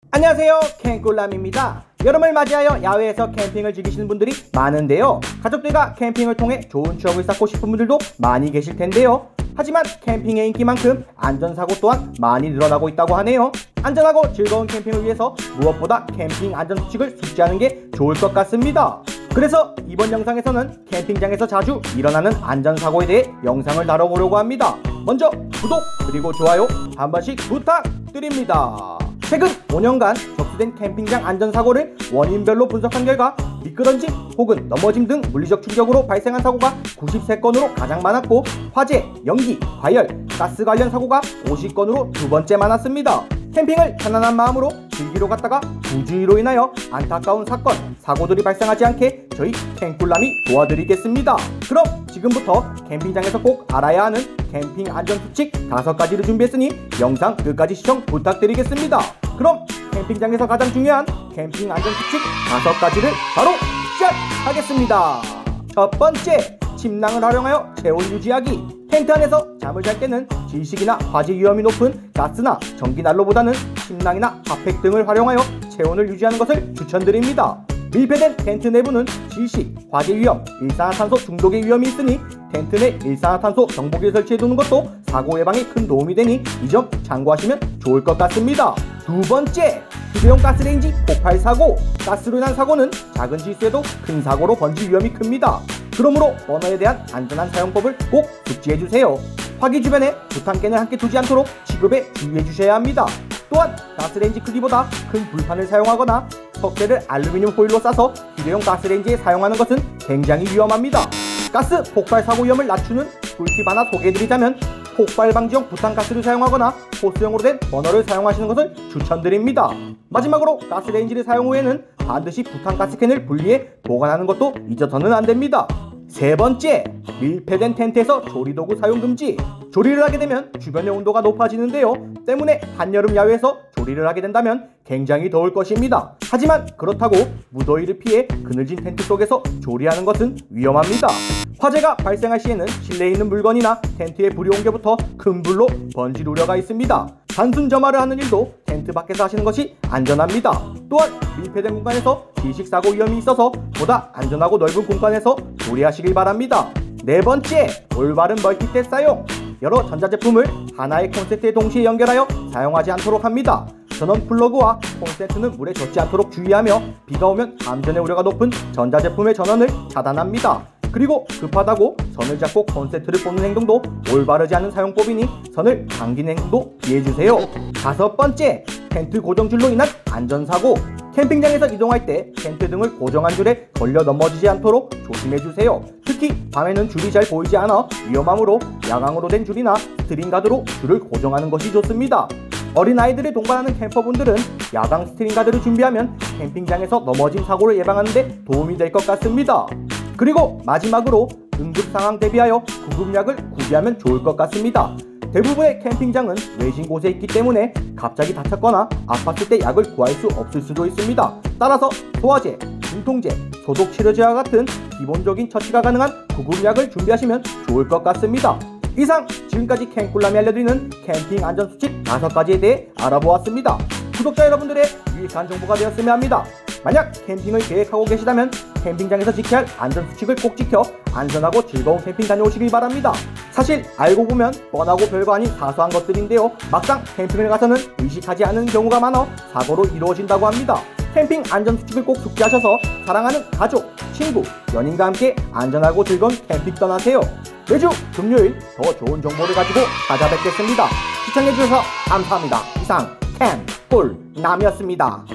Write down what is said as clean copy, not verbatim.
안녕하세요, 캠꿀남입니다. 여름을 맞이하여 야외에서 캠핑을 즐기시는 분들이 많은데요, 가족들과 캠핑을 통해 좋은 추억을 쌓고 싶은 분들도 많이 계실 텐데요. 하지만 캠핑의 인기만큼 안전사고 또한 많이 늘어나고 있다고 하네요. 안전하고 즐거운 캠핑을 위해서 무엇보다 캠핑 안전수칙을 숙지하는 게 좋을 것 같습니다. 그래서 이번 영상에서는 캠핑장에서 자주 일어나는 안전사고에 대해 영상을 다뤄보려고 합니다. 먼저 구독 그리고 좋아요 한 번씩 부탁드립니다. 최근 5년간 접수된 캠핑장 안전사고를 원인별로 분석한 결과 미끄러짐 혹은 넘어짐 등 물리적 충격으로 발생한 사고가 93건으로 가장 많았고, 화재, 연기, 과열, 가스 관련 사고가 50건으로 두 번째 많았습니다. 캠핑을 편안한 마음으로 즐기러 갔다가 부주의로 인하여 안타까운 사건, 사고들이 발생하지 않게 저희 캠꿀남이 도와드리겠습니다. 그럼 지금부터 캠핑장에서 꼭 알아야 하는 캠핑 안전수칙 5가지를 준비했으니 영상 끝까지 시청 부탁드리겠습니다. 그럼 캠핑장에서 가장 중요한 캠핑 안전수칙 5가지를 바로 시작하겠습니다. 첫 번째, 침낭을 활용하여 체온 유지하기. 텐트 안에서 잠을 잘 때는 질식이나 화재 위험이 높은 가스나 전기 난로보다는 침낭이나 핫팩 등을 활용하여 체온을 유지하는 것을 추천드립니다. 밀폐된 텐트 내부는 질식, 화재 위험, 일산화탄소 중독의 위험이 있으니 텐트 내 일산화탄소 정보기를 설치해두는 것도 사고 예방에 큰 도움이 되니 이 점 참고하시면 좋을 것 같습니다. 두 번째, 휴대용 가스레인지 폭발 사고. 가스로 인한 사고는 작은 실수에도 큰 사고로 번질 위험이 큽니다. 그러므로 버너에 대한 안전한 사용법을 꼭 숙지해주세요. 화기 주변에 부탄캔을 함께 두지 않도록 취급에 주의해주셔야 합니다. 또한 가스레인지 크기보다 큰 불판을 사용하거나 석쇠를 알루미늄 호일로 싸서 휴대용 가스레인지에 사용하는 것은 굉장히 위험합니다. 가스 폭발 사고 위험을 낮추는 꿀팁 하나 소개해드리자면, 폭발 방지용 부탄가스를 사용하거나 호스용으로 된 버너를 사용하시는 것을 추천드립니다. 마지막으로 가스레인지를 사용 후에는 반드시 부탄가스캔을 분리해 보관하는 것도 잊어서는 안됩니다. 세 번째, 밀폐된 텐트에서 조리도구 사용 금지. 조리를 하게 되면 주변의 온도가 높아지는데요, 때문에 한여름 야외에서 조리를 하게 된다면 굉장히 더울 것입니다. 하지만 그렇다고 무더위를 피해 그늘진 텐트 속에서 조리하는 것은 위험합니다. 화재가 발생할 시에는 실내에 있는 물건이나 텐트에 불이 옮겨부터 큰 불로 번질 우려가 있습니다. 단순 점화를 하는 일도 텐트 밖에서 하시는 것이 안전합니다. 또한 밀폐된 공간에서 질식사고 위험이 있어서 보다 안전하고 넓은 공간에서 조리하시길 바랍니다. 네 번째, 올바른 멀티탭 사용. 여러 전자제품을 하나의 콘센트에 동시에 연결하여 사용하지 않도록 합니다. 전원 플러그와 콘센트는 물에 젖지 않도록 주의하며 비가 오면 감전의 우려가 높은 전자제품의 전원을 차단합니다. 그리고 급하다고 선을 잡고 콘센트를 꽂는 행동도 올바르지 않은 사용법이니 선을 당기는 행동도 피해주세요. 다섯 번째, 텐트 고정줄로 인한 안전사고. 캠핑장에서 이동할 때 텐트 등을 고정한 줄에 걸려 넘어지지 않도록 조심해주세요. 특히 밤에는 줄이 잘 보이지 않아 위험하므로 야광으로 된 줄이나 스트링가드로 줄을 고정하는 것이 좋습니다. 어린아이들을 동반하는 캠퍼분들은 야광 스트링가드를 준비하면 캠핑장에서 넘어짐 사고를 예방하는 데 도움이 될 것 같습니다. 그리고 마지막으로 응급상황 대비하여 구급약을 구비하면 좋을 것 같습니다. 대부분의 캠핑장은 외진 곳에 있기 때문에 갑자기 다쳤거나 아팠을 때 약을 구할 수 없을 수도 있습니다. 따라서 소화제, 진통제, 소독치료제와 같은 기본적인 처치가 가능한 구급약을 준비하시면 좋을 것 같습니다. 이상 지금까지 캠꿀남이 알려드리는 캠핑 안전수칙 5가지에 대해 알아보았습니다. 구독자 여러분들의 유익한 정보가 되었으면 합니다. 만약 캠핑을 계획하고 계시다면 캠핑장에서 지켜야 할 안전수칙을 꼭 지켜 안전하고 즐거운 캠핑 다녀오시길 바랍니다. 사실 알고 보면 뻔하고 별거 아닌 사소한 것들인데요, 막상 캠핑을 가서는 의식하지 않는 경우가 많아 사고로 이루어진다고 합니다. 캠핑 안전수칙을 꼭 숙지하셔서 사랑하는 가족, 친구, 연인과 함께 안전하고 즐거운 캠핑 떠나세요. 매주 금요일 더 좋은 정보를 가지고 찾아뵙겠습니다. 시청해주셔서 감사합니다. 이상 캠꿀남이었습니다.